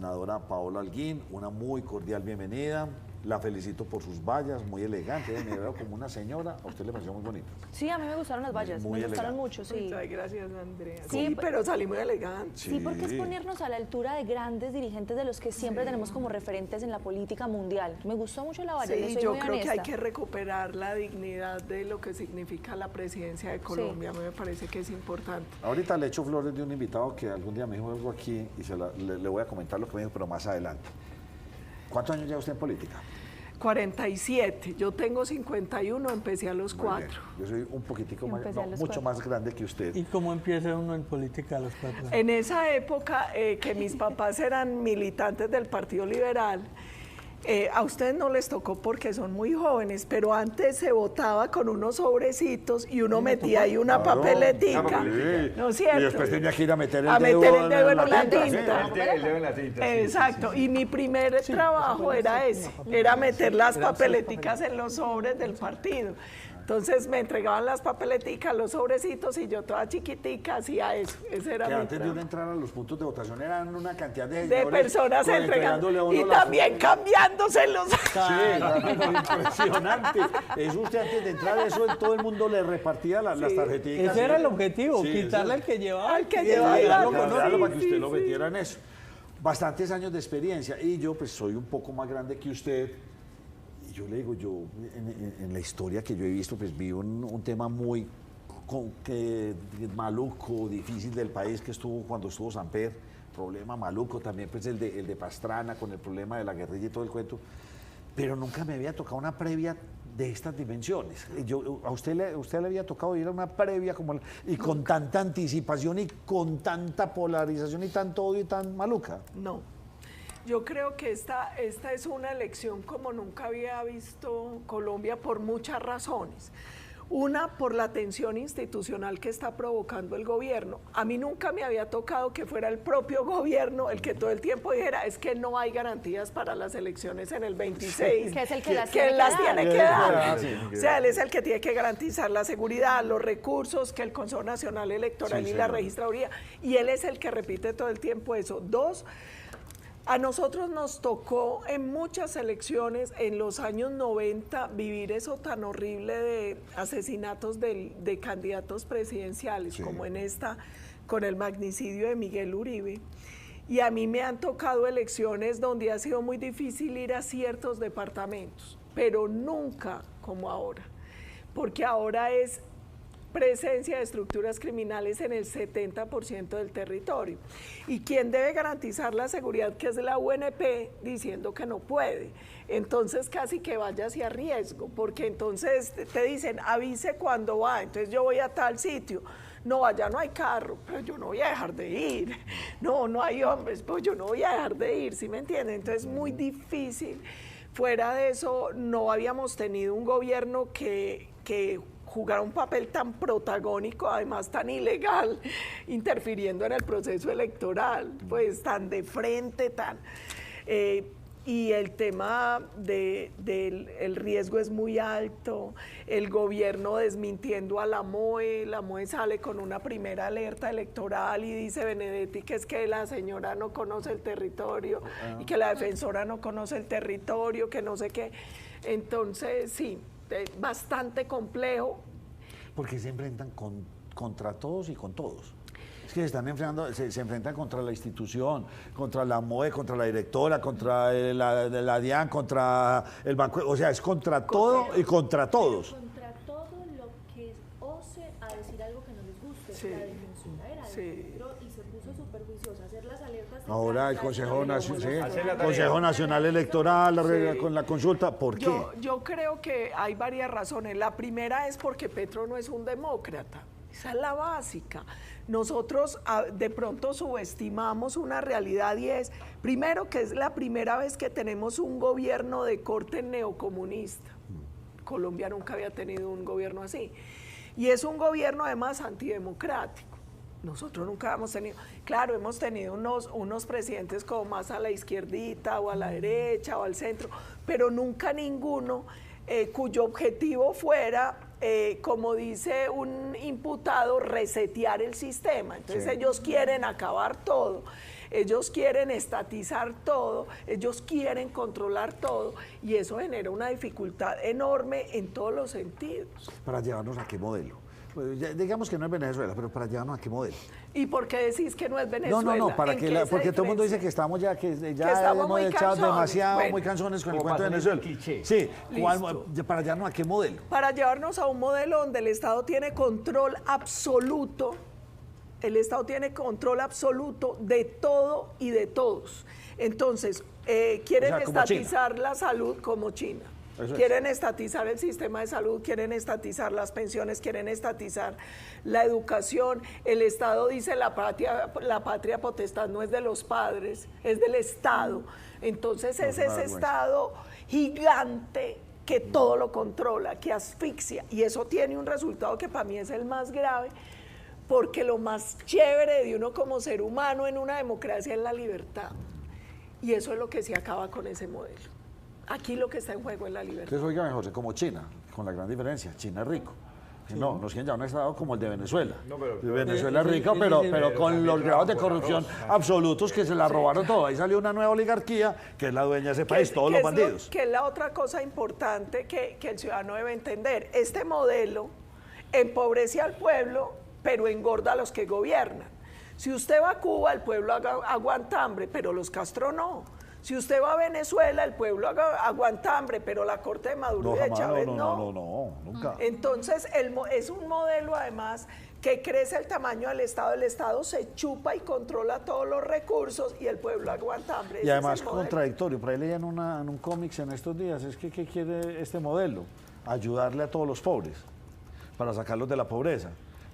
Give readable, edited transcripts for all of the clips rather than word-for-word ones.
Senadora Paola Holguín, una muy cordial bienvenida. La felicito por sus vallas, muy elegante, me veo como una señora. A usted le pareció muy bonito. Sí, a mí me gustaron las vallas, me gustaron mucho, sí. Ay, gracias, Andrea. Sí, Sí, pero salí muy elegante. Sí, porque es ponernos a la altura de grandes dirigentes de los que siempre tenemos como referentes en la política mundial. Me gustó mucho la valla, Sí, soy yo muy creo honesta. que hay que recuperar la dignidad de lo que significa la presidencia de Colombia. A mí me parece que es importante. Ahorita le echo flores de un invitado que algún día me dijo algo aquí y le voy a comentar lo que me dijo, pero más adelante. ¿Cuántos años lleva usted en política? 47, yo tengo 51, empecé a los 4. Yo soy un poquitico más, Empecé a los mucho 4. más grande que usted. ¿Y cómo empieza uno en política a los 4 años? En esa época que mis papás eran militantes del Partido Liberal, a ustedes no les tocó porque son muy jóvenes, pero antes se votaba con unos sobrecitos y uno metía ahí una papeletica, ¿no es cierto? Y después tenía que ir a meter el dedo en la tinta. tinta. El dedo en la tinta. Exacto, y mi primer trabajo era ese, era meter las papeleticas en los sobres del partido. Entonces me entregaban las papeleticas, los sobrecitos, y yo toda chiquitica hacía eso. Ese era Que mi antes de trabajo. uno entrar a los puntos de votación eran una cantidad de Personas entregándole a entregando uno y las- también cambiándose los... Sí, impresionante. Eso usted antes de entrar, eso todo el mundo le repartía las tarjeticas. Ese era el objetivo, Sí, quitarle eso. al que llevaba. Al que y llevaba, darlo claro. con otro. Darlo para que Sí, usted lo sí. metiera en eso. Bastantes años de experiencia y yo pues soy un poco más grande que usted. Y yo le digo, yo en la historia que yo he visto, pues vi un tema muy maluco, difícil del país que estuvo cuando estuvo Samper, problema maluco también, pues el de Pastrana con el problema de la guerrilla y todo el cuento, pero nunca me había tocado una previa de estas dimensiones. A usted le había tocado ir a una previa y con tanta anticipación y con tanta polarización y tanto odio y tan maluca. No, yo creo que esta es una elección como nunca había visto Colombia por muchas razones. Una, por la tensión institucional que está provocando el gobierno. A mí nunca me había tocado que fuera el propio gobierno el que todo el tiempo dijera es que no hay garantías para las elecciones en el 26. Que es el que las tiene que dar. Sí. O sea, él es el que tiene que garantizar la seguridad, los recursos, que el Consejo Nacional Electoral Sí, y la señora. registraduría. Y él es el que repite todo el tiempo eso. Dos, a nosotros nos tocó en muchas elecciones en los años 90 vivir eso tan horrible de asesinatos de candidatos presidenciales, Sí. como en esta, con el magnicidio de Miguel Uribe. Y a mí me han tocado elecciones donde ha sido muy difícil ir a ciertos departamentos, pero nunca como ahora, porque ahora es presencia de estructuras criminales en el 70% del territorio. ¿Y quién debe garantizar la seguridad? Que es la UNP, diciendo que no puede. Entonces casi que vaya hacia riesgo, porque entonces te dicen, avise cuando va, entonces yo voy a tal sitio. No, allá no hay carro, pero yo no voy a dejar de ir. No, no hay hombres, pues yo no voy a dejar de ir, ¿sí me entienden? Entonces muy difícil. Fuera de eso, no habíamos tenido un gobierno que jugara un papel tan protagónico, además tan ilegal, interfiriendo en el proceso electoral, pues tan de frente, tan... y el tema del riesgo es muy alto, el gobierno desmintiendo a la MOE sale con una primera alerta electoral y dice Benedetti que es que la señora no conoce el territorio y que la defensora no conoce el territorio, que no sé qué. Entonces, sí, bastante complejo. Porque se enfrentan contra todos y con todos. Es que se enfrentan contra la institución, contra la MOE, contra la directora, contra la DIAN, contra el banco, o sea, es contra todo y contra todos. Contra todo lo que ose a decir algo que no les guste. Sí. La defensora Sí. entró y se puso súper juiciosa a hacer las alertas. Ahora el Consejo Hacer Consejo Nacional Electoral Sí. con la consulta, ¿por qué? Yo creo que hay varias razones. La primera es porque Petro no es un demócrata. Esa es la básica. Nosotros de pronto subestimamos una realidad y es, primero, que es la primera vez que tenemos un gobierno de corte neocomunista. Colombia nunca había tenido un gobierno así. Y es un gobierno además antidemocrático. Nosotros nunca hemos tenido, claro, hemos tenido unos presidentes como más a la izquierdita o a la derecha o al centro, pero nunca ninguno cuyo objetivo fuera, como dice un imputado, resetear el sistema. Entonces ellos quieren acabar todo. ellos quieren estatizar todo, ellos quieren controlar todo y eso genera una dificultad enorme en todos los sentidos. ¿Para llevarnos a qué modelo? Pues digamos que no es Venezuela, pero ¿para llevarnos a qué modelo? ¿Y por qué decís que no es Venezuela? No, para que porque todo el mundo dice que estamos ya, estamos hemos muy echado cansones. demasiado, Bueno, muy cansones con el como cuento de para Venezuela. tener cliché. Sí, Listo. ¿para llevarnos a qué modelo? Para llevarnos a un modelo donde el Estado tiene control absoluto, el Estado tiene control absoluto de todo y de todos. Entonces, quieren O sea, como estatizar la salud como China. Eso es. Quieren estatizar el sistema de salud, quieren estatizar las pensiones, quieren estatizar la educación. El Estado dice la patria potestad no es de los padres, es del Estado. Entonces es ese Estado gigante que todo lo controla, que asfixia. Y eso tiene un resultado que para mí es el más grave, porque lo más chévere de uno como ser humano en una democracia es la libertad. Y eso es lo que se acaba con ese modelo. Aquí lo que está en juego es la libertad. Entonces, oiga, José, como China, con la gran diferencia, China es rico. No, nos quieren llevar a un estado como el de Venezuela. No, pero- Venezuela es rica, sí, pero sí, con también los grados de trabajo por corrupción arroz. absolutos que se la robaron todo. Ahí salió una nueva oligarquía que es la dueña de ese país, todos los bandidos. Que es la otra cosa importante que el ciudadano debe entender. Este modelo empobrece al pueblo, pero engorda a los que gobiernan. Si usted va a Cuba, el pueblo aguanta hambre, pero los Castro no. Si usted va a Venezuela, el pueblo aguanta hambre, pero la corte de Maduro No, y de jamás, Chávez no, nunca. Entonces, es un modelo además que crece el tamaño del Estado. El Estado se chupa y controla todos los recursos y el pueblo aguanta hambre. Y Ese es además el modelo. contradictorio. Por ahí leía en un cómics en estos días, es que ¿qué quiere este modelo? Ayudarle a todos los pobres, para sacarlos de la pobreza.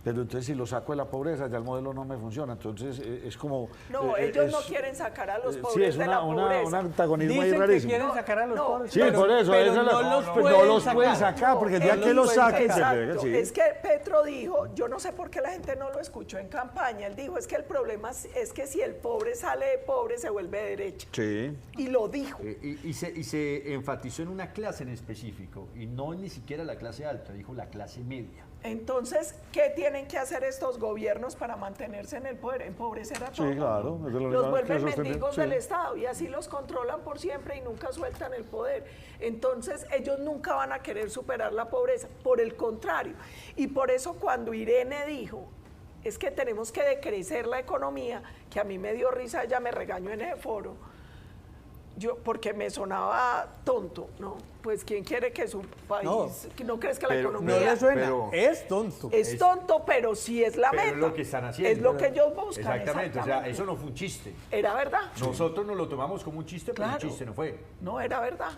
Pero entonces si lo saco de la pobreza, ya el modelo no me funciona. Entonces es como... No, ellos no quieren sacar a los sí, pobres es de la pobreza. un antagonismo ahí Dicen que rarísimo. quieren sacar a los No, pobres. Sí, pero- por eso. pero esa es la- no los no los pueden sacar, porque el día Él que los saquen se exacto, pegan. Sí. Es que Petro dijo, yo no sé por qué la gente no lo escuchó en campaña, él dijo, es que el problema es que si el pobre sale de pobre se vuelve de derecha. Sí. Y lo dijo. Y se enfatizó en una clase en específico, y no ni siquiera la clase alta, dijo la clase media. Entonces, ¿qué tienen que hacer estos gobiernos para mantenerse en el poder? Empobrecer a todos. Sí, claro. Es de lo Los que vuelven sostener, mendigos sí. del Estado y así los controlan por siempre y nunca sueltan el poder. Entonces, ellos nunca van a querer superar la pobreza. Por el contrario. Y por eso cuando Irene dijo, es que tenemos que decrecer la economía, que a mí me dio risa, ella me regañó en ese foro, porque me sonaba tonto, ¿no? Pues ¿quién quiere que su país, que no crees que la pero No economía le suena, pero- es tonto. es tonto, pero sí es la Pero meta? es lo que están haciendo. Es lo que ellos buscan. Exactamente, o sea, eso no fue un chiste. Era verdad. Nosotros nos lo tomamos como un chiste, pero Claro. un chiste no fue. No, era verdad.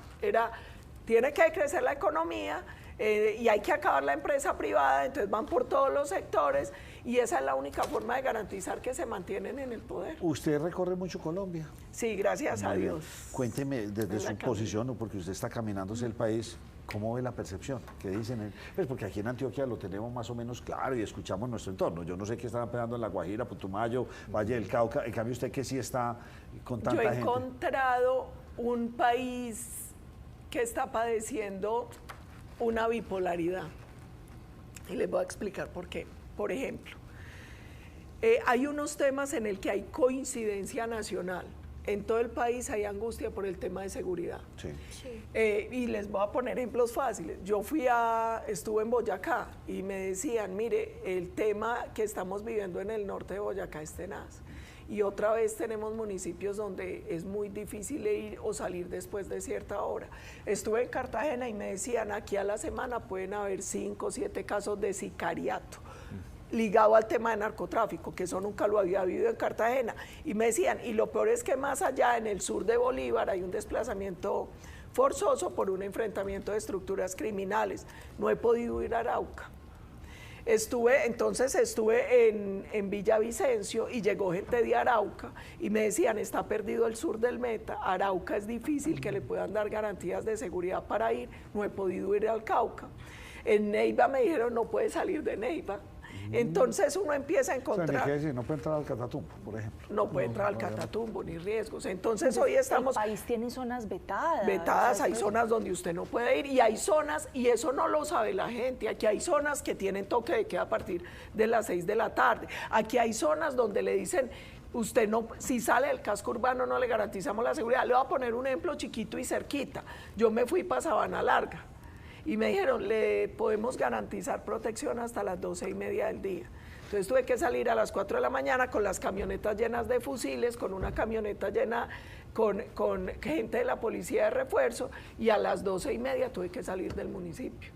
Tiene que crecer la economía y hay que acabar la empresa privada, entonces van por todos los sectores y esa es la única forma de garantizar que se mantienen en el poder. Usted recorre mucho Colombia. Sí, gracias a Muy bien. Dios. Cuénteme desde En su la camino. posición, ¿no? Porque usted está caminándose el país, ¿cómo ve la percepción? ¿Qué dicen? Pues porque aquí en Antioquia lo tenemos más o menos claro y escuchamos nuestro entorno. Yo no sé qué están pegando en La Guajira, Putumayo, Valle del Cauca. En cambio, usted que sí está con Yo tanta he gente. encontrado un país que está padeciendo una bipolaridad. Y les voy a explicar por qué. Por ejemplo, hay unos temas en el que hay coincidencia nacional. En todo el país hay angustia por el tema de seguridad. Sí. Y les voy a poner ejemplos fáciles. Yo estuve en Boyacá y me decían, mire, el tema que estamos viviendo en el norte de Boyacá es tenaz. Y otra vez tenemos municipios donde es muy difícil ir o salir después de cierta hora. Estuve en Cartagena y me decían, aquí a la semana pueden haber 5 o 7 casos de sicariato ligado al tema de narcotráfico, que eso nunca lo había vivido en Cartagena. Y me decían, y lo peor es que más allá, en el sur de Bolívar, hay un desplazamiento forzoso por un enfrentamiento de estructuras criminales. No he podido ir a Arauca. Estuve en Villavicencio y llegó gente de Arauca y me decían, está perdido el sur del Meta, Arauca es difícil que le puedan dar garantías de seguridad para ir, no he podido ir al Cauca. En Neiva me dijeron, no puede salir de Neiva. Entonces uno empieza a O sea, encontrar... ni qué decir, no puede entrar al Catatumbo, por ejemplo. No puede entrar al Catatumbo, ni riesgos. Entonces hoy estamos... El país tiene zonas vetadas. Vetadas, O sea, hay zonas donde usted no puede ir y hay zonas, y eso no lo sabe la gente, aquí hay zonas que tienen toque de queda a partir de las 6 de la tarde, aquí hay zonas donde le dicen usted no, si sale del casco urbano no le garantizamos la seguridad. Le voy a poner un ejemplo chiquito y cerquita. Yo me fui para Sabana Larga y me dijeron, le podemos garantizar protección hasta las 12:30 del día. Entonces tuve que salir a las 4 de la mañana con las camionetas llenas de fusiles, con una camioneta llena con gente de la policía de refuerzo, y a las 12:30 tuve que salir del municipio.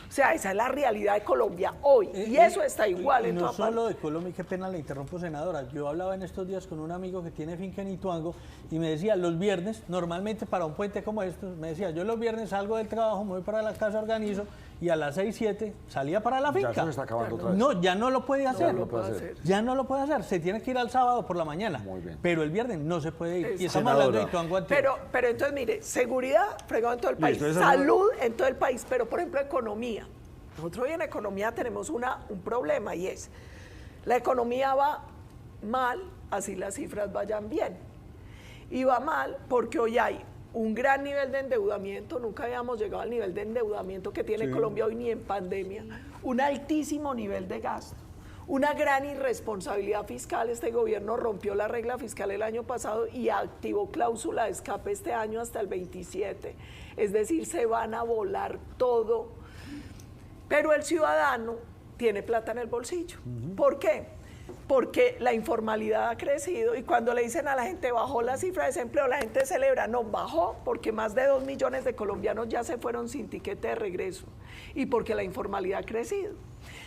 O sea, esa es la realidad de Colombia hoy, y eso está igual en toda parte. No solo de Colombia, qué pena le interrumpo, senadora. Yo hablaba en estos días con un amigo que tiene finca en Ituango y me decía, los viernes, normalmente para un puente como estos, me decía, yo los viernes salgo del trabajo, me voy para la casa, organizo, y a las 6, 7 salía para la finca. Ya se está acabando otra vez. No, ya no lo puede hacer. No lo puede hacer. Ya no lo puede hacer. Se tiene que ir al sábado por la mañana. Muy bien. Pero el viernes no se puede ir. Exacto. Y estamos hablando de Ituango Antioquia. Pero entonces, mire, seguridad, fregado en todo el país, Listo, salud en todo el país, pero por ejemplo, economía. Nosotros hoy en economía tenemos un problema, y es, la economía va mal, así las cifras vayan bien. Y va mal porque hoy hay un gran nivel de endeudamiento, nunca habíamos llegado al nivel de endeudamiento que tiene Colombia hoy ni en pandemia, un altísimo nivel de gasto, una gran irresponsabilidad fiscal. Este gobierno rompió la regla fiscal el año pasado y activó cláusula de escape este año hasta el 27. Es decir, se van a volar todo. Pero el ciudadano tiene plata en el bolsillo. ¿Por qué? Porque la informalidad ha crecido, y cuando le dicen a la gente bajó la cifra de desempleo, la gente celebra. No, bajó porque más de 2 millones de colombianos ya se fueron sin tiquete de regreso, y porque la informalidad ha crecido.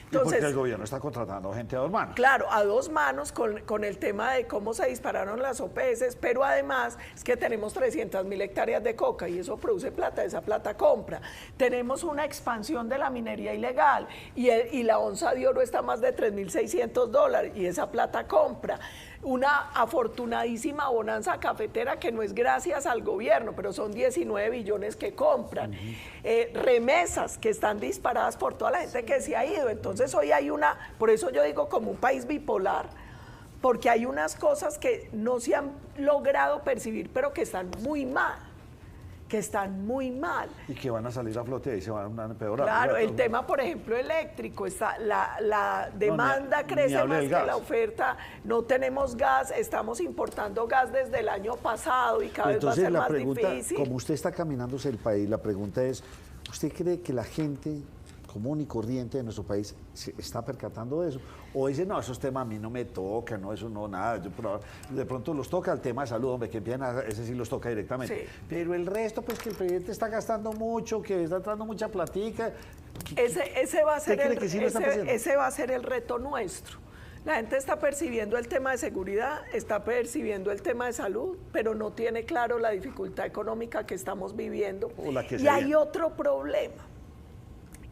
Entonces, y porque el gobierno está contratando gente a 2 manos. Claro, a 2 manos con el tema de cómo se dispararon las OPS, pero además es que tenemos 300.000 hectáreas de coca y eso produce plata, esa plata compra. Tenemos una expansión de la minería ilegal y la onza de oro está a más de $3.600 y esa plata compra. Una afortunadísima bonanza cafetera que no es gracias al gobierno, pero son 19 billones que compran. Remesas que están disparadas por toda la gente que se ha ido. Entonces hoy hay por eso yo digo como un país bipolar, porque hay unas cosas que no se han logrado percibir, pero que están muy mal. Y que van a salir a flote y se van a empeorar. Claro, el tema, por ejemplo, eléctrico, la demanda crece más que la oferta, no tenemos gas, estamos importando gas desde el año pasado y cada vez va a ser más difícil. Como usted está caminándose el país, la pregunta es, ¿usted cree que la gente común y corriente de nuestro país se está percatando de eso? O dice, no, esos temas a mí no me tocan, no, eso no, nada. De pronto los toca el tema de salud, hombre, que empiezan ese sí los toca directamente. Sí. Pero el resto, pues que el presidente está gastando mucho, que está entrando mucha platica. Ese va a ser el reto nuestro. La gente está percibiendo el tema de seguridad, está percibiendo el tema de salud, pero no tiene claro la dificultad económica que estamos viviendo. Y hay otro problema,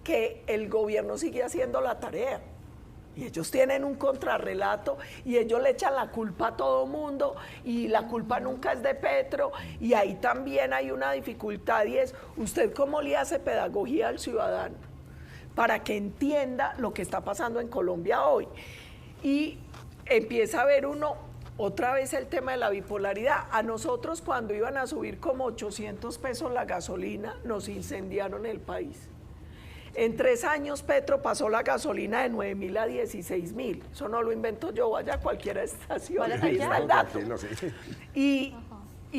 que el gobierno sigue haciendo la tarea. Y ellos tienen un contrarrelato y ellos le echan la culpa a todo mundo y la culpa nunca es de Petro. Y ahí también hay una dificultad, y es, ¿usted cómo le hace pedagogía al ciudadano para que entienda lo que está pasando en Colombia hoy? Y empieza a ver uno otra vez el tema de la bipolaridad. A nosotros, cuando iban a subir como 800 pesos la gasolina, nos incendiaron el país. En 3 años Petro pasó la gasolina de 9.000 a 16.000. Eso no lo invento yo, vaya a cualquier estación, ahí está el dato. Y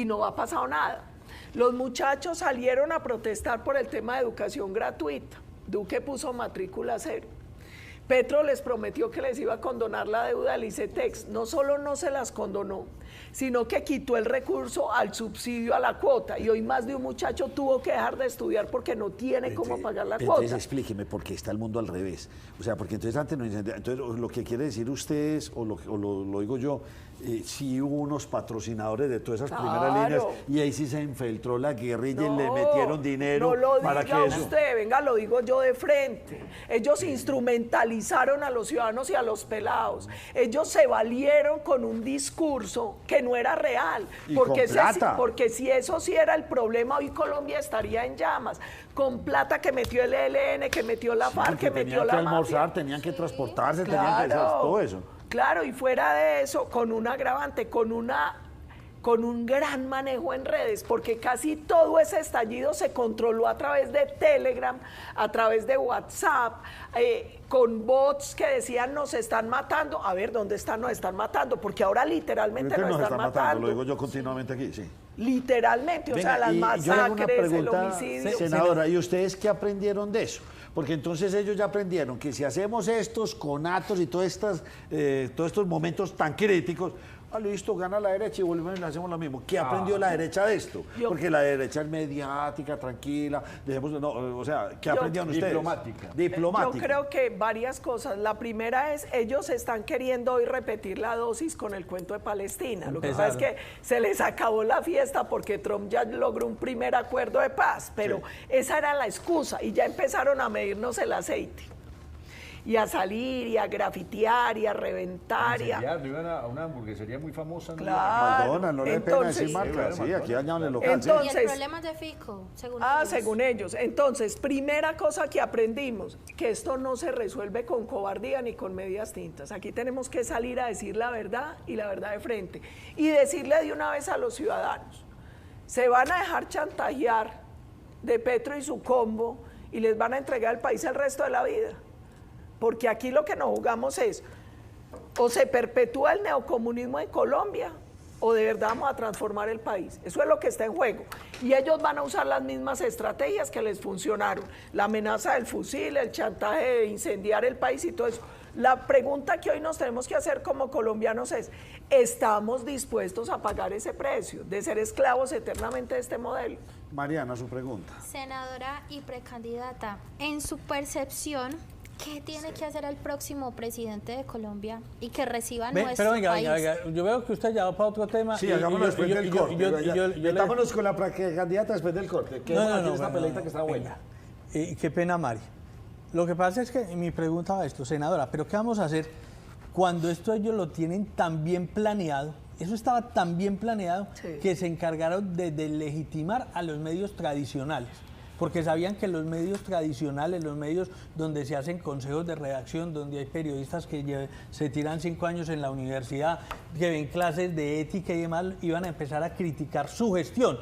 no ha pasado nada. Los muchachos salieron a protestar por el tema de educación gratuita. Duque puso matrícula cero. Petro les prometió que les iba a condonar la deuda del ICETEX. No solo no se las condonó, sino que quitó el recurso al subsidio a la cuota. Y hoy más de un muchacho tuvo que dejar de estudiar porque no tiene cómo pagar la cuota. Entonces explíqueme por qué está el mundo al revés. O sea, porque entonces antes no incendia. Entonces lo que quiere decir usted es, o lo digo yo, sí hubo unos patrocinadores de todas esas primeras líneas y ahí sí se infiltró la guerrilla y le metieron dinero. No lo para diga que eso... usted, venga, lo digo yo de frente. Ellos instrumentalizaron a los ciudadanos y a los pelados. Ellos se valieron con un discurso que no era real. Porque si eso sí era el problema, hoy Colombia estaría en llamas. Con plata que metió el ELN, que metió la FARC, que metió la mafia. Tenían que almorzar, tenían que transportarse, tenían que hacer todo eso. Claro, y fuera de eso, con un agravante, con una con un gran manejo en redes, porque casi todo ese estallido se controló a través de Telegram, a través de WhatsApp, con bots que decían nos están matando. A ver, ¿dónde están? Nos están matando, porque ahora literalmente nos están matando. Lo digo yo continuamente aquí, sí. Literalmente, Venga, o sea, las y yo le hago una masacres, el pregunta, homicidio. senadora, ¿y ustedes qué aprendieron de eso? Porque entonces ellos ya aprendieron que si hacemos estos conatos y todos estos momentos tan críticos, listo, gana la derecha y volvemos y hacemos lo mismo. ¿Qué aprendió la derecha de esto? Porque la derecha es mediática, tranquila, o sea, ¿qué aprendieron ustedes? Diplomática. Yo creo que varias cosas. La primera es, ellos están queriendo hoy repetir la dosis con el cuento de Palestina. Lo que pasa es que se les acabó la fiesta porque Trump ya logró un primer acuerdo de paz, pero esa era la excusa y ya empezaron a medirnos el aceite. Y a salir, y a grafitear, y a reventar. A una hamburguesería muy famosa. Claro. McDonald's, no le pena decir marca. Sí, aquí dañaban el local. Entonces, y el problema es de Fico, según ellos. Según ellos. Entonces, primera cosa que aprendimos, que esto no se resuelve con cobardía ni con medias tintas. Aquí tenemos que salir a decir la verdad y la verdad de frente. Y decirle de una vez a los ciudadanos, se van a dejar chantajear de Petro y su combo y les van a entregar el país el resto de la vida. Porque aquí lo que nos jugamos es, o se perpetúa el neocomunismo en Colombia, o de verdad vamos a transformar el país. Eso es lo que está en juego. Y ellos van a usar las mismas estrategias que les funcionaron. La amenaza del fusil, el chantaje de incendiar el país y todo eso. La pregunta que hoy nos tenemos que hacer como colombianos es, ¿estamos dispuestos a pagar ese precio de ser esclavos eternamente de este modelo? Mariana, su pregunta. Senadora y precandidata, en su percepción, ¿qué tiene que hacer el próximo presidente de Colombia y que reciba nuestro país? Venga, yo veo que usted ya va para otro tema. Sí, hagámoslo después del corte. Metámonos con la candidata después del corte. Esta peleita que está buena. Qué pena, Mari. Lo que pasa es que mi pregunta va a esto, senadora, ¿pero qué vamos a hacer cuando esto ellos lo tienen tan bien planeado? Eso estaba tan bien planeado que se encargaron de deslegitimar a los medios tradicionales. Porque sabían que los medios tradicionales, los medios donde se hacen consejos de redacción, donde hay periodistas que se tiran 5 años en la universidad, que ven clases de ética y demás, iban a empezar a criticar su gestión.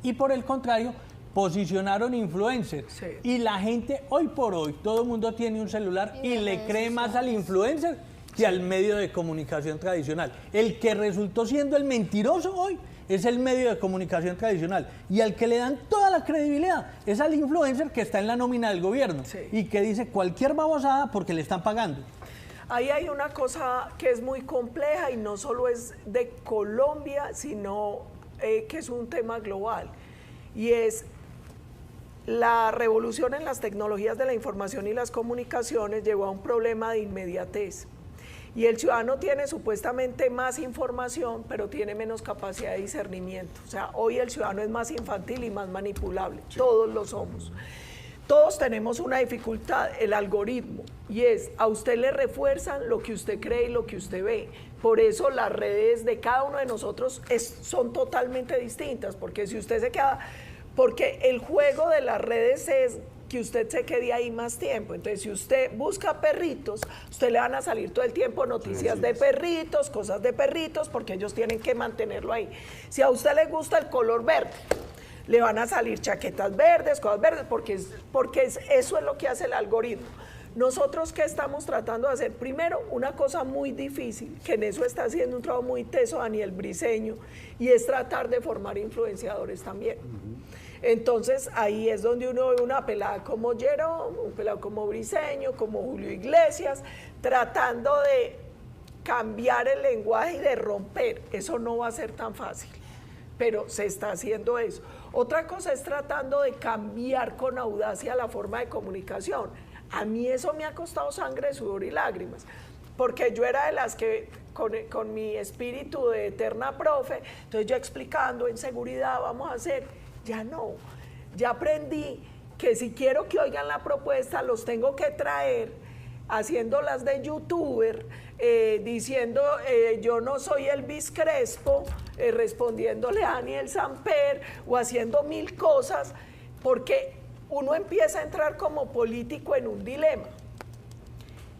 Y por el contrario, posicionaron influencers. Sí. Y la gente, hoy por hoy, todo el mundo tiene un celular y le cree más al influencer que al medio de comunicación tradicional. El que resultó siendo el mentiroso hoy es el medio de comunicación tradicional y al que le dan toda la credibilidad es al influencer que está en la nómina del gobierno y que dice cualquier babosada porque le están pagando. Ahí hay una cosa que es muy compleja y no solo es de Colombia, sino que es un tema global y es la revolución en las tecnologías de la información y las comunicaciones llevó a un problema de inmediatez. Y el ciudadano tiene supuestamente más información, pero tiene menos capacidad de discernimiento. O sea, hoy el ciudadano es más infantil y más manipulable. Todos lo somos. Todos tenemos una dificultad, el algoritmo, y es, a usted le refuerzan lo que usted cree y lo que usted ve. Por eso las redes de cada uno de nosotros son totalmente distintas, porque si usted se queda, porque el juego de las redes es que usted se quede ahí más tiempo. Entonces, si usted busca perritos, usted le van a salir todo el tiempo noticias de perritos, cosas de perritos, porque ellos tienen que mantenerlo ahí. Si a usted le gusta el color verde, le van a salir chaquetas verdes, cosas verdes, porque eso es lo que hace el algoritmo. Nosotros, ¿qué estamos tratando de hacer? Primero, una cosa muy difícil, que en eso está haciendo un trabajo muy teso Daniel Briceño, y es tratar de formar influenciadores también. Entonces, ahí es donde uno ve una pelada como Jerome, un pelado como Briceño, como Julio Iglesias, tratando de cambiar el lenguaje y de romper. Eso no va a ser tan fácil, pero se está haciendo eso. Otra cosa es tratando de cambiar con audacia la forma de comunicación. A mí eso me ha costado sangre, sudor y lágrimas, porque yo era de las que con mi espíritu de eterna profe, entonces yo explicando en seguridad vamos a hacer, ya no, ya aprendí que si quiero que oigan la propuesta los tengo que traer haciéndolas de youtuber, diciendo yo no soy Elvis Crespo, respondiéndole a Daniel Samper o haciendo 1000 cosas, porque uno empieza a entrar como político en un dilema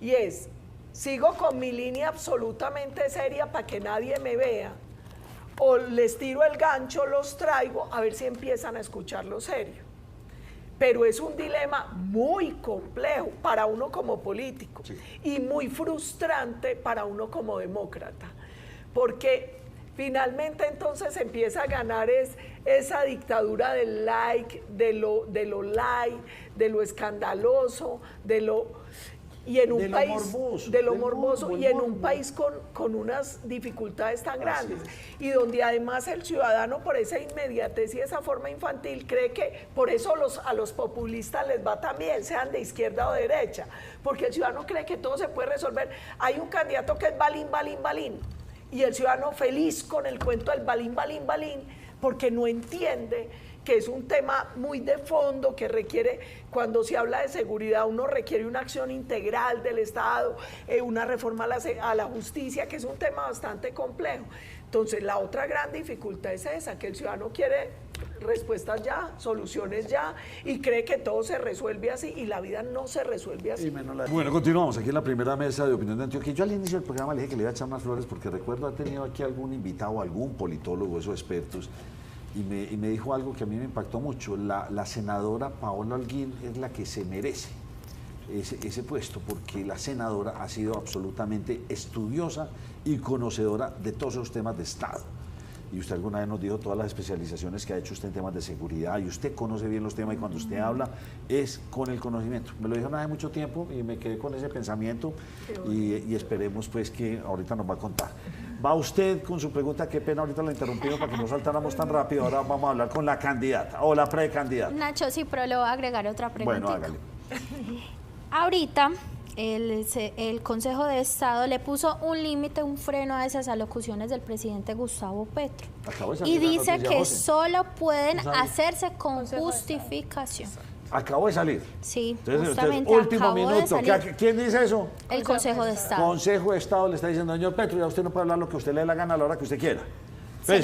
y es, sigo con mi línea absolutamente seria para que nadie me vea o les tiro el gancho, los traigo, a ver si empiezan a escucharlo serio. Pero es un dilema muy complejo para uno como político y muy frustrante para uno como demócrata, porque finalmente entonces empieza a ganar esa dictadura del like, de lo light, de lo escandaloso, y en un país de lo morboso y en un país con unas dificultades tan grandes y donde además el ciudadano por esa inmediatez y esa forma infantil cree que por eso a los populistas les va también, sean de izquierda o de derecha, porque el ciudadano cree que todo se puede resolver. Hay un candidato que es balín, balín, balín, y el ciudadano feliz con el cuento del balín, balín, balín, porque no entiende que es un tema muy de fondo, que requiere, cuando se habla de seguridad, uno requiere una acción integral del Estado, una reforma a la justicia, que es un tema bastante complejo. Entonces, la otra gran dificultad es esa, que el ciudadano quiere respuestas ya, soluciones ya, y cree que todo se resuelve así, y la vida no se resuelve así. Bueno, continuamos aquí en la primera mesa de opinión de Antioquia. Yo al inicio del programa le dije que le iba a echar más flores, porque recuerdo haber tenido aquí algún invitado, algún politólogo, esos expertos, y me dijo algo que a mí me impactó mucho. La senadora Paola Holguín es la que se merece ese puesto, porque la senadora ha sido absolutamente estudiosa y conocedora de todos esos temas de Estado. Y usted alguna vez nos dijo todas las especializaciones que ha hecho usted en temas de seguridad, y usted conoce bien los temas, y cuando usted habla es con el conocimiento. Me lo dijo hace mucho tiempo y me quedé con ese pensamiento, y esperemos pues que ahorita nos va a contar. Va usted con su pregunta, qué pena ahorita la interrumpimos para que no saltáramos tan rápido. Ahora vamos a hablar con la candidata o la precandidata. Nacho, sí, pero le voy a agregar otra pregunta. Bueno, hágale. Ahorita el Consejo de Estado le puso un límite, un freno a esas alocuciones del presidente Gustavo Petro. Y dice que solo pueden hacerse con justificación. Acabó de salir. Sí, entonces, justamente último acabó minuto. de salir. ¿Quién dice eso? El Consejo de Estado. Consejo de Estado le está diciendo, señor Petro, ya usted no puede hablar lo que usted le dé la gana a la hora que usted quiera. Pues,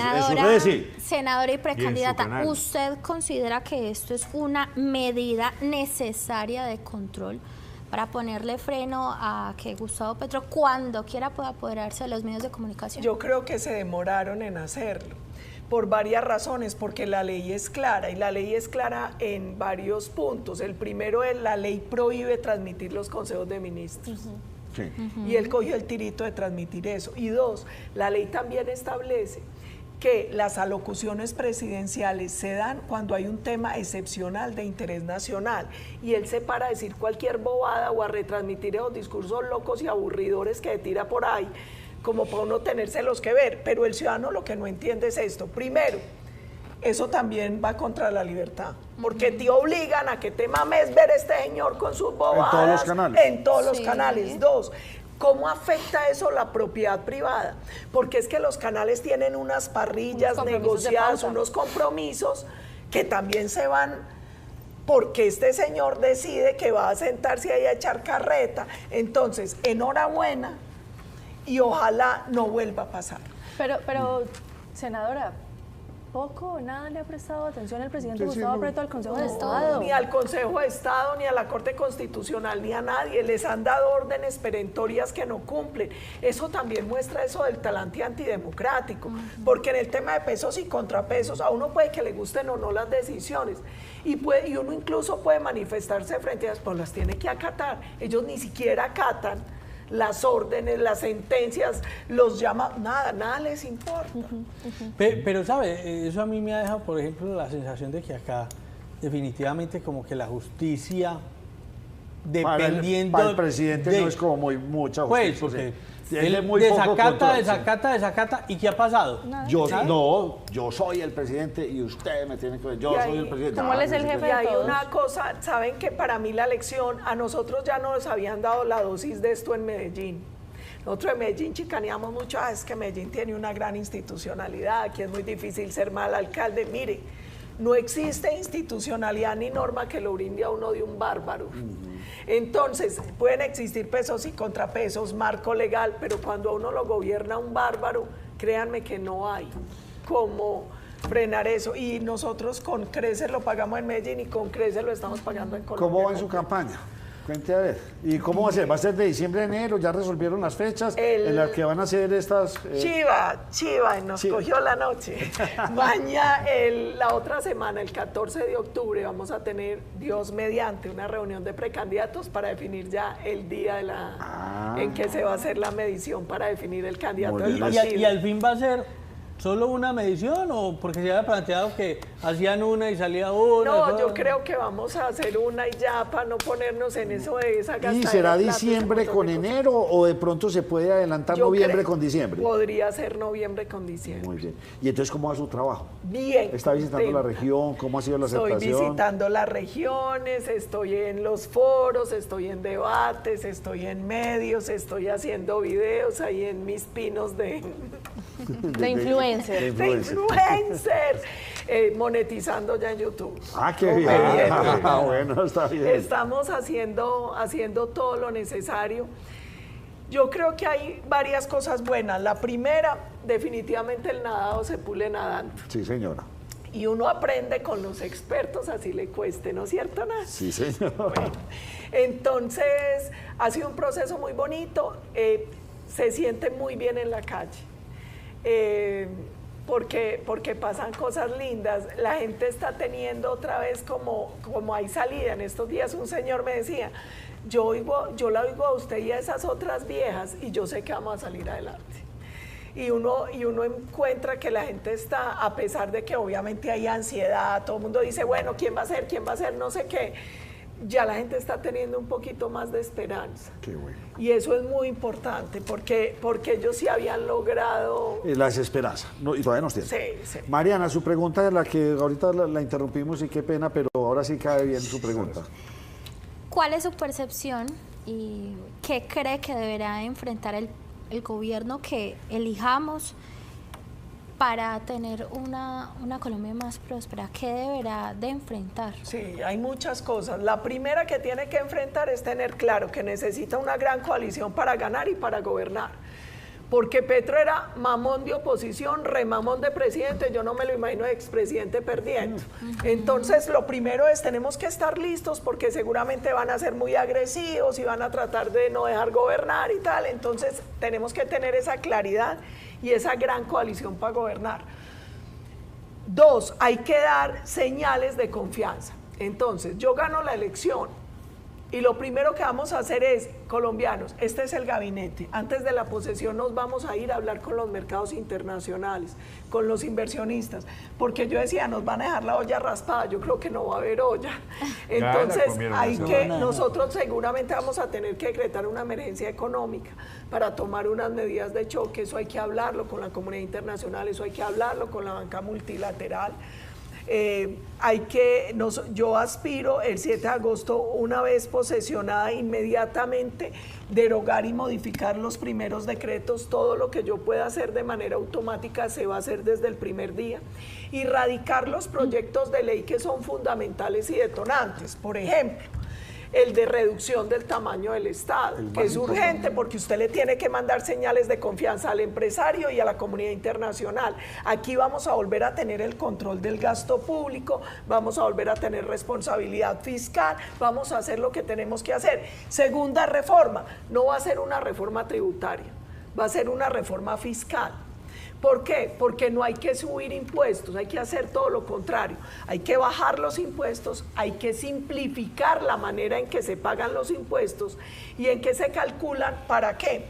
Senadora y precandidata, ¿usted considera que esto es una medida necesaria de control para ponerle freno a que Gustavo Petro cuando quiera pueda apoderarse de los medios de comunicación? Yo creo que se demoraron en hacerlo por varias razones, porque la ley es clara, y la ley es clara en varios puntos. El primero es la ley prohíbe transmitir los consejos de ministros. Sí. Y él cogió el tirito de transmitir eso. Y dos, la ley también establece que las alocuciones presidenciales se dan cuando hay un tema excepcional de interés nacional, y él se para a decir cualquier bobada o a retransmitir esos discursos locos y aburridores que tira por ahí, como para uno tenérselos que ver. Pero el ciudadano lo que no entiende es esto. Primero, eso también va contra la libertad, porque te obligan a que te mames ver a este señor con sus bobadas. En todos los canales. En todos los canales. Dos, ¿cómo afecta eso la propiedad privada? Porque es que los canales tienen unas parrillas negociadas, unos compromisos que también se van, porque este señor decide que va a sentarse ahí a echar carreta. Entonces, enhorabuena, y ojalá no vuelva a pasar. Pero senadora, poco o nada le ha prestado atención el presidente Gustavo Petro al Consejo de Estado. Ni al Consejo de Estado, ni a la Corte Constitucional, ni a nadie. Les han dado órdenes perentorias que no cumplen. Eso también muestra eso del talante antidemocrático, porque en el tema de pesos y contrapesos, a uno puede que le gusten o no las decisiones, y uno incluso puede manifestarse frente a ellas, pero las tiene que acatar. Ellos ni siquiera acatan las órdenes, las sentencias, los llama, nada les importa. Pero, ¿sabe? Eso a mí me ha dejado, por ejemplo, la sensación de que acá definitivamente como que la justicia, dependiendo... Para el presidente no es como mucha justicia. Pues, porque él muy desacata, ¿y qué ha pasado? Yo soy el presidente y usted me tiene que... Yo soy el presidente. ¿Cómo él es el jefe de todos? Y hay todos? una cosa, saben que para mí la lección, a nosotros ya nos habían dado la dosis de esto en Medellín. Nosotros en Medellín chicaneamos mucho, es que Medellín tiene una gran institucionalidad, aquí es muy difícil ser mal alcalde. Mire, no existe institucionalidad ni norma que lo brinde a uno de un bárbaro. Entonces, pueden existir pesos y contrapesos, marco legal, pero cuando a uno lo gobierna un bárbaro, créanme que no hay cómo frenar eso. Y nosotros con creces lo pagamos en Medellín y con creces lo estamos pagando en Colombia. ¿Cómo va en su campaña? Cuente a ver. ¿Y cómo va a ser? ¿Va a ser de diciembre a enero? ¿Ya resolvieron las fechas en las que van a hacer estas...? Chiva, nos cogió la noche. La otra semana, el 14 de octubre, vamos a tener, Dios mediante, una reunión de precandidatos para definir ya el día en que se va a hacer la medición para definir el candidato del partido. ¿Y al fin va a ser solo una medición o porque se había planteado que hacían una y salía una? No, yo creo que vamos a hacer una y ya para no ponernos en eso de esa gastadera. ¿Y será diciembre con enero o de pronto se puede adelantar noviembre con diciembre? Podría ser noviembre con diciembre. Muy bien. ¿Y entonces cómo va su trabajo? Bien. ¿Está visitando la región? ¿Cómo ha sido la aceptación? Estoy visitando las regiones, estoy en los foros, estoy en debates, estoy en medios, estoy haciendo videos ahí en mis pinos de influencer. De influencer. Monetizando ya en YouTube. Qué bien. Bueno, está bien. Estamos haciendo todo lo necesario. Yo creo que hay varias cosas buenas. La primera, definitivamente el nadado se pule nadando. Sí, señora. Y uno aprende con los expertos, así le cueste, ¿no es cierto, Nath? Sí, señora. Bueno, entonces, ha sido un proceso muy bonito. Se siente muy bien en la calle. Porque pasan cosas lindas, la gente está teniendo otra vez como hay salida. En estos días un señor me decía, yo la oigo a usted y a esas otras viejas y yo sé que vamos a salir adelante. Y uno encuentra que la gente está, a pesar de que obviamente hay ansiedad, todo el mundo dice, bueno, ¿quién va a ser? No sé qué. Ya la gente está teniendo un poquito más de esperanza. Qué bueno. Y eso es muy importante porque ellos sí habían logrado... La desesperanza. No, y todavía nos tiene. Sí. Mariana, su pregunta es la que ahorita la interrumpimos y qué pena, pero ahora sí cae bien su pregunta. ¿Cuál es su percepción y qué cree que deberá enfrentar el gobierno que elijamos para tener una Colombia más próspera? ¿Qué deberá de enfrentar? Sí, hay muchas cosas. La primera que tiene que enfrentar es tener claro que necesita una gran coalición para ganar y para gobernar. Porque Petro era mamón de oposición, remamón de presidente, yo no me lo imagino expresidente perdiendo. Entonces, lo primero es, tenemos que estar listos porque seguramente van a ser muy agresivos y van a tratar de no dejar gobernar y tal. Entonces, tenemos que tener esa claridad y esa gran coalición para gobernar. 2, hay que dar señales de confianza. Entonces, yo gano la elección y lo primero que vamos a hacer es, colombianos, este es el gabinete. Antes de la posesión nos vamos a ir a hablar con los mercados internacionales, con los inversionistas, porque yo decía, nos van a dejar la olla raspada, yo creo que no va a haber olla. Entonces, nosotros seguramente vamos a tener que decretar una emergencia económica para tomar unas medidas de choque. Eso hay que hablarlo con la comunidad internacional, eso hay que hablarlo con la banca multilateral. Yo aspiro el 7 de agosto, una vez posesionada, inmediatamente derogar y modificar los primeros decretos. Todo lo que yo pueda hacer de manera automática se va a hacer desde el primer día. Y radicar los proyectos de ley que son fundamentales y detonantes. Por ejemplo, el de reducción del tamaño del Estado, que es urgente porque usted le tiene que mandar señales de confianza al empresario y a la comunidad internacional. Aquí vamos a volver a tener el control del gasto público, vamos a volver a tener responsabilidad fiscal, vamos a hacer lo que tenemos que hacer. Segunda reforma, no va a ser una reforma tributaria, va a ser una reforma fiscal. ¿Por qué? Porque no hay que subir impuestos, hay que hacer todo lo contrario. Hay que bajar los impuestos, hay que simplificar la manera en que se pagan los impuestos y en que se calculan. ¿Para qué?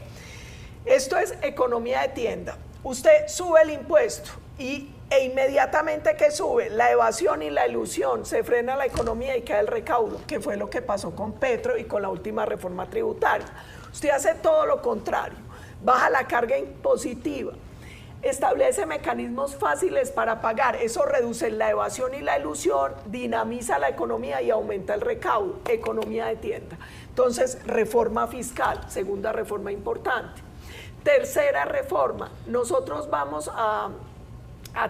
Esto es economía de tienda. Usted sube el impuesto e inmediatamente que sube la evasión y la elusión, se frena la economía y cae el recaudo, que fue lo que pasó con Petro y con la última reforma tributaria. Usted hace todo lo contrario, baja la carga impositiva, establece mecanismos fáciles para pagar, eso reduce la evasión y la elusión, dinamiza la economía y aumenta el recaudo, economía de tienda. Entonces, reforma fiscal, segunda reforma importante. Tercera reforma, nosotros vamos a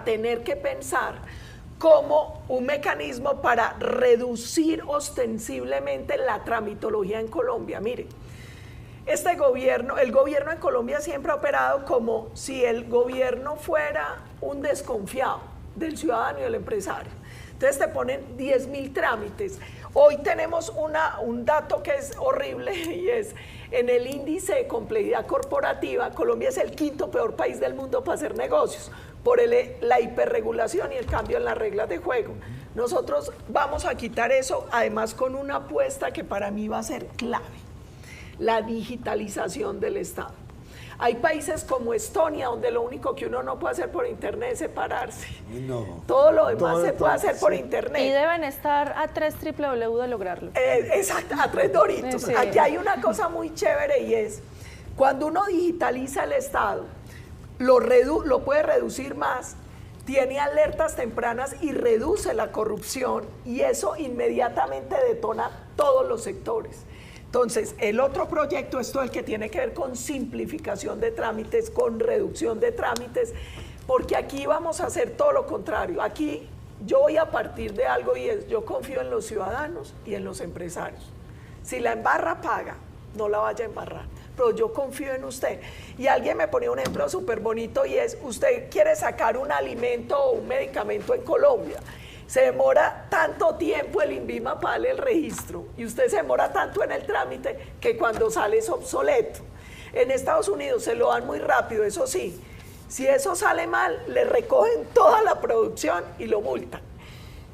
tener que pensar como un mecanismo para reducir ostensiblemente la tramitología en Colombia. Mire, el gobierno en Colombia siempre ha operado como si el gobierno fuera un desconfiado del ciudadano y del empresario. Entonces te ponen 10.000 trámites. Hoy tenemos un dato que es horrible y es, en el índice de complejidad corporativa, Colombia es el 5º peor país del mundo para hacer negocios, por la hiperregulación y el cambio en las reglas de juego. Nosotros vamos a quitar eso, además con una apuesta que para mí va a ser clave, la digitalización del Estado. Hay países como Estonia, donde lo único que uno no puede hacer por internet es separarse. No. Todo lo demás se puede hacer por internet. Y deben estar a 3 www de lograrlo. Exacto, a 3 doritos. Sí. Aquí hay una cosa muy chévere y es, cuando uno digitaliza el Estado, lo puede reducir más, tiene alertas tempranas y reduce la corrupción, y eso inmediatamente detona todos los sectores. Entonces, el otro proyecto es todo el que tiene que ver con simplificación de trámites, con reducción de trámites, porque aquí vamos a hacer todo lo contrario. Aquí yo voy a partir de algo y es, yo confío en los ciudadanos y en los empresarios. Si la embarra, paga, no la vaya a embarrar, pero yo confío en usted. Y alguien me ponía un ejemplo súper bonito y es, usted quiere sacar un alimento o un medicamento en Colombia, se demora tanto tiempo el INVIMA para darle el registro y usted se demora tanto en el trámite que cuando sale es obsoleto. En Estados Unidos se lo dan muy rápido, eso sí. Si eso sale mal, le recogen toda la producción y lo multan.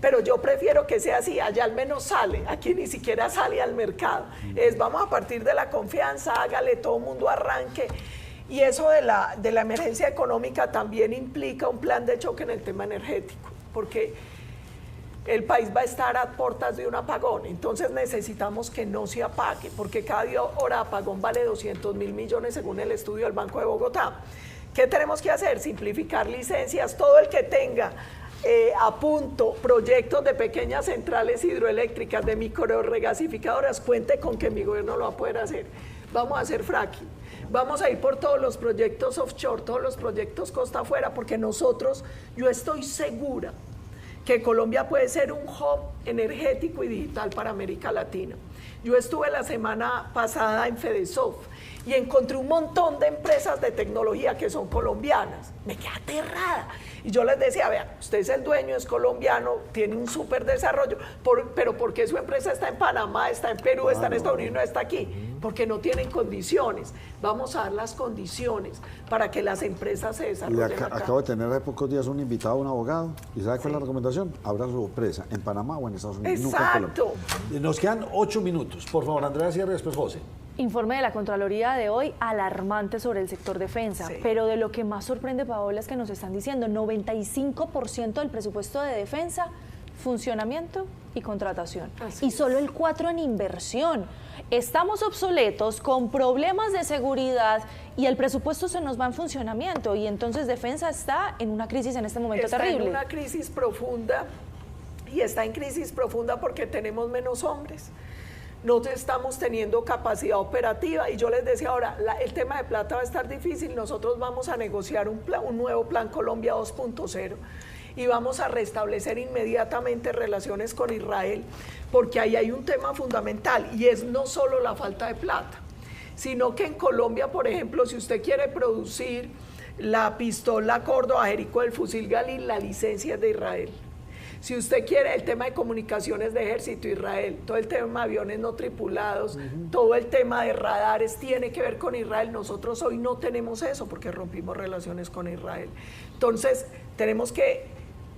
Pero yo prefiero que sea así, allá al menos sale, aquí ni siquiera sale al mercado. Vamos a partir de la confianza, hágale, todo el mundo arranque. Y eso de la emergencia económica también implica un plan de choque en el tema energético, porque el país va a estar a puertas de un apagón, entonces necesitamos que no se apague, porque cada hora de apagón vale 200.000 millones según el estudio del Banco de Bogotá. ¿Qué tenemos que hacer? Simplificar licencias, todo el que tenga a punto proyectos de pequeñas centrales hidroeléctricas, de microrregasificadoras, cuente con que mi gobierno lo va a poder hacer. Vamos a hacer fracking, vamos a ir por todos los proyectos offshore, todos los proyectos costa afuera, porque yo estoy segura que Colombia puede ser un hub energético y digital para América Latina. Yo estuve la semana pasada en Fedesoft y encontré un montón de empresas de tecnología que son colombianas. Me quedé aterrada. Y yo les decía, vean, usted es el dueño, es colombiano, tiene un súper desarrollo, pero ¿por qué su empresa está en Panamá, está en Perú, está en Estados Unidos y no está aquí? Porque no tienen condiciones. Vamos a dar las condiciones para que las empresas se desarrollen acá. Acabo de tener hace pocos días un invitado, un abogado, y ¿sabe cuál es la recomendación? Abra su empresa en Panamá o en Estados Unidos. Exacto. Nunca en Colombia. Nos quedan 8 minutos. Por favor, Andrea Sierra, después José. Informe de la Contraloría de hoy alarmante sobre el sector defensa, pero de lo que más sorprende, Paola, es que nos están diciendo 95% del presupuesto de defensa, funcionamiento y contratación. Y solo el 4% en inversión. Estamos obsoletos, con problemas de seguridad y el presupuesto se nos va en funcionamiento, y entonces defensa está en una crisis en este momento terrible. Está en una crisis profunda, y está en crisis profunda porque tenemos menos hombres. No estamos teniendo capacidad operativa, y yo les decía ahora, el tema de plata va a estar difícil. Nosotros vamos a negociar un nuevo Plan Colombia 2.0 y vamos a restablecer inmediatamente relaciones con Israel, porque ahí hay un tema fundamental, y es no solo la falta de plata, sino que en Colombia, por ejemplo, si usted quiere producir la pistola Córdoba Jerico del fusil Galil, la licencia es de Israel. Si usted quiere el tema de comunicaciones de Ejército Israel, todo el tema de aviones no tripulados, todo el tema de radares tiene que ver con Israel. Nosotros hoy no tenemos eso porque rompimos relaciones con Israel. Entonces, tenemos que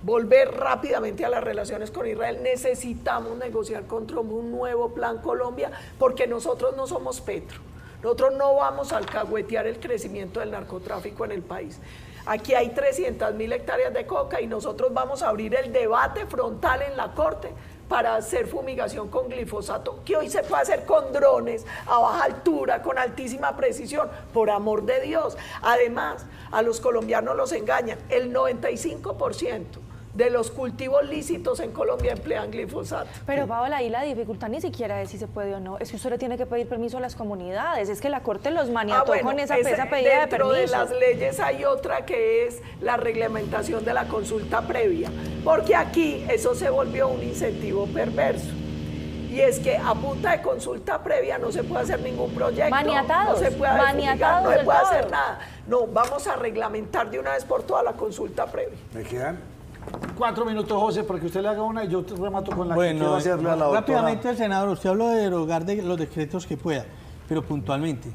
volver rápidamente a las relaciones con Israel. Necesitamos negociar contra un nuevo Plan Colombia, porque nosotros no somos Petro. Nosotros no vamos a alcahuetear el crecimiento del narcotráfico en el país. Aquí hay 300.000 hectáreas de coca y nosotros vamos a abrir el debate frontal en la Corte para hacer fumigación con glifosato, que hoy se puede hacer con drones a baja altura, con altísima precisión, por amor de Dios. Además, a los colombianos los engañan. El 95% de los cultivos lícitos en Colombia emplean glifosato. Pero Paola, ahí la dificultad ni siquiera es si se puede o no, es que usted le tiene que pedir permiso a las comunidades, es que la Corte los maniató con esa pedida de permiso. Dentro de las leyes hay otra que es la reglamentación de la consulta previa, porque aquí eso se volvió un incentivo perverso. Y es que a punta de consulta previa no se puede hacer ningún proyecto, maniatados, no se puede fumigar, no se puede hacer nada. No, vamos a reglamentar de una vez por todas la consulta previa. Me quedan 4 minutos, José, para que usted le haga una y yo remato con la que Bueno, quiero hacerle a la doctora. rápidamente, senador, usted habló de derogar los decretos que pueda, pero puntualmente,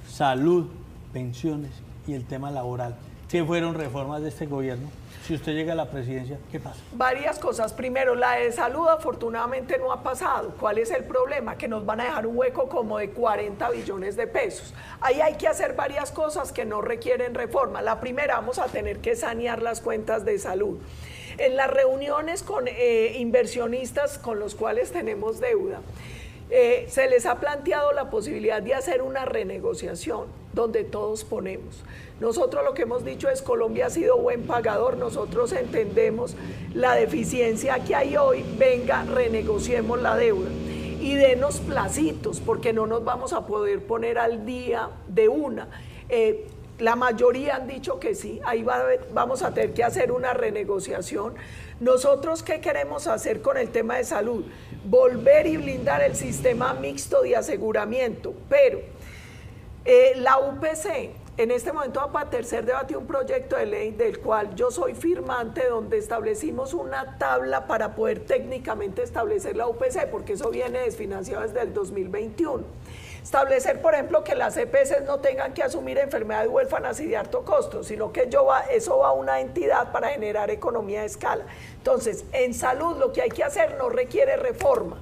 salud, pensiones y el tema laboral, ¿qué fueron reformas de este gobierno? Si usted llega a la presidencia, ¿qué pasa? Varias cosas. Primero, la de salud afortunadamente no ha pasado. ¿Cuál es el problema? Que nos van a dejar un hueco como de 40 billones de pesos. Ahí hay que hacer varias cosas que no requieren reforma. La primera, vamos a tener que sanear las cuentas de salud. En las reuniones con inversionistas con los cuales tenemos deuda, se les ha planteado la posibilidad de hacer una renegociación donde todos ponemos. Nosotros lo que hemos dicho es Colombia ha sido buen pagador, nosotros entendemos la deficiencia que hay hoy, venga, renegociemos la deuda y denos placitos porque no nos vamos a poder poner al día de una. La mayoría han dicho que sí, ahí vamos a tener que hacer una renegociación. Nosotros, ¿qué queremos hacer con el tema de salud? Volver y blindar el sistema mixto de aseguramiento, pero la UPC, en este momento va para tercer debate un proyecto de ley del cual yo soy firmante, donde establecimos una tabla para poder técnicamente establecer la UPC, porque eso viene desfinanciado desde el 2021. Establecer, por ejemplo, que las EPS no tengan que asumir enfermedades huérfanas y de alto costo, sino que eso va a una entidad para generar economía de escala. Entonces, en salud lo que hay que hacer no requiere reforma,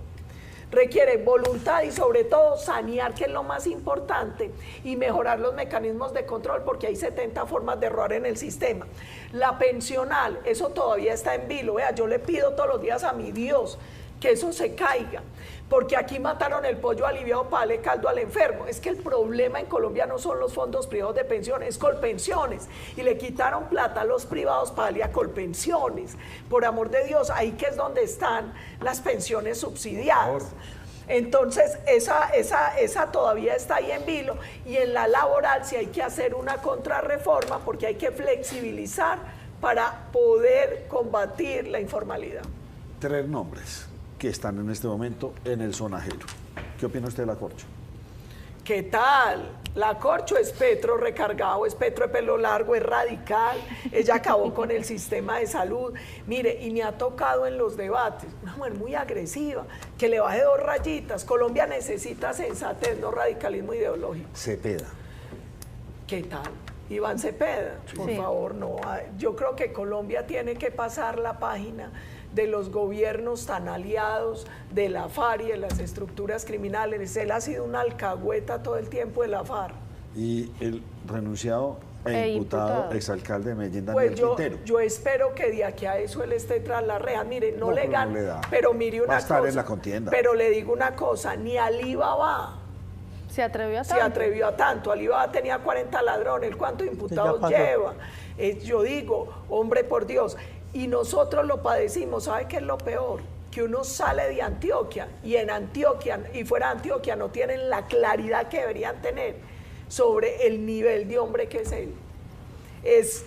requiere voluntad y sobre todo sanear, que es lo más importante, y mejorar los mecanismos de control, porque hay 70 formas de robar en el sistema. La pensional, eso todavía está en vilo. Vea, yo le pido todos los días a mi Dios que eso se caiga, porque aquí mataron el pollo aliviado para darle caldo al enfermo. Es que el problema en Colombia no son los fondos privados de pensiones, es Colpensiones, y le quitaron plata a los privados para darle a Colpensiones. Por amor de Dios, ahí que es donde están las pensiones subsidiadas. Entonces, esa todavía está ahí en vilo, y en la laboral sí hay que hacer una contrarreforma, porque hay que flexibilizar para poder combatir la informalidad. 3 nombres que están en este momento en el sonajero. ¿Qué opina usted de la Corcho? ¿Qué tal? La Corcho es Petro recargado, es Petro de pelo largo, es radical, ella acabó con el sistema de salud. Mire, y me ha tocado en los debates, una mujer muy agresiva, que le baje 2 rayitas. Colombia necesita sensatez, no radicalismo ideológico. Cepeda. ¿Qué tal? Iván Cepeda, por favor, no. Yo creo que Colombia tiene que pasar la página de los gobiernos tan aliados de la FARC y de las estructuras criminales. Él ha sido una alcahueta todo el tiempo de la FARC. Y el renunciado e imputado exalcalde de Medellín, Daniel Quintero. Yo espero que de aquí a eso él esté tras la reja. Mire, no le gana, pero mire una cosa. Va a estar en la contienda. Pero le digo una cosa, ni Alibaba se atrevió a tanto. Alibaba tenía 40 ladrones, ¿cuántos imputados lleva? Yo digo, hombre, por Dios. Y nosotros lo padecimos. ¿Sabe qué es lo peor? Que uno sale de Antioquia y en Antioquia y fuera de Antioquia no tienen la claridad que deberían tener sobre el nivel de hombre que es él. Es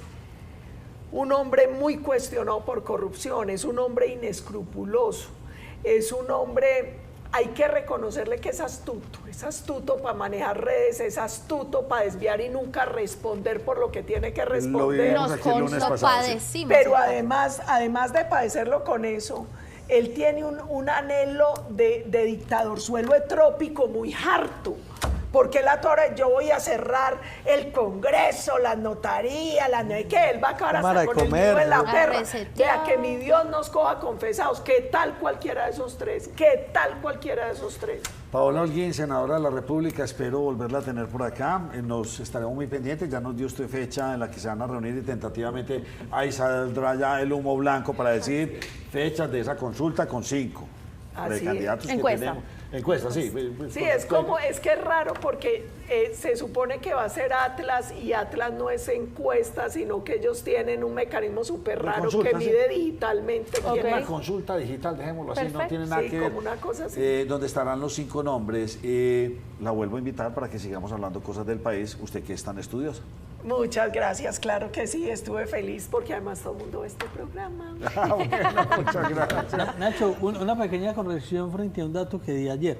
un hombre muy cuestionado por corrupción, es un hombre inescrupuloso, es un hombre, hay que reconocerle que es astuto para manejar redes, es astuto para desviar y nunca responder por lo que tiene que responder. Pero además de padecerlo con eso, él tiene un anhelo de dictadorzuelo etrópico muy harto. Porque la torre, yo voy a cerrar el Congreso, las notarías, ¿qué? Él va a acabar hasta con el niño en la perra. Vea, que mi Dios nos coja confesados. ¿Qué tal cualquiera de esos 3? ¿Qué tal cualquiera de esos 3? Paola Holguín, senadora de la República, espero volverla a tener por acá. Nos estaremos muy pendientes, ya nos dio usted fecha en la que se van a reunir y tentativamente ahí saldrá ya el humo blanco para decir fechas de esa consulta con 5 precandidatos que tenemos. Encuesta, sí. Sí, es que es raro porque se supone que va a ser Atlas y Atlas no es encuesta, sino que ellos tienen un mecanismo súper raro que mide digitalmente. Una consulta digital, dejémoslo así, no tiene nada que ver. Como una cosa así. Donde estarán los 5 nombres. La vuelvo a invitar para que sigamos hablando cosas del país, usted que es tan estudiosa. Muchas gracias, claro que sí, estuve feliz porque además todo el mundo ve este programa. Bueno, muchas gracias. Nacho, una pequeña corrección frente a un dato que di ayer.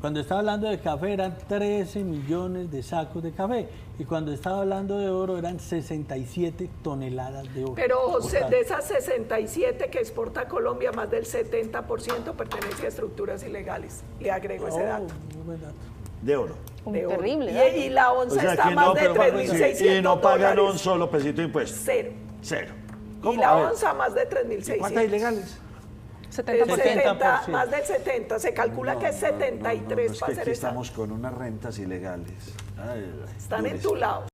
Cuando estaba hablando de café eran 13 millones de sacos de café y cuando estaba hablando de oro eran 67 toneladas de oro. Pero José, de esas 67 que exporta Colombia, más del 70% pertenece a estructuras ilegales. Le agrego ese dato. De oro. Terrible. Y la onza está más de 3.600 y no pagan dólares. un solo pesito de impuesto. Cero. Cero. Y la onza más de 3.600. ¿Cuántas ilegales? 70%. Más del 70, se calcula que es 73 es para que ser aquí exacto. estamos con unas rentas ilegales. Ay, Están en durísimo. tu lado.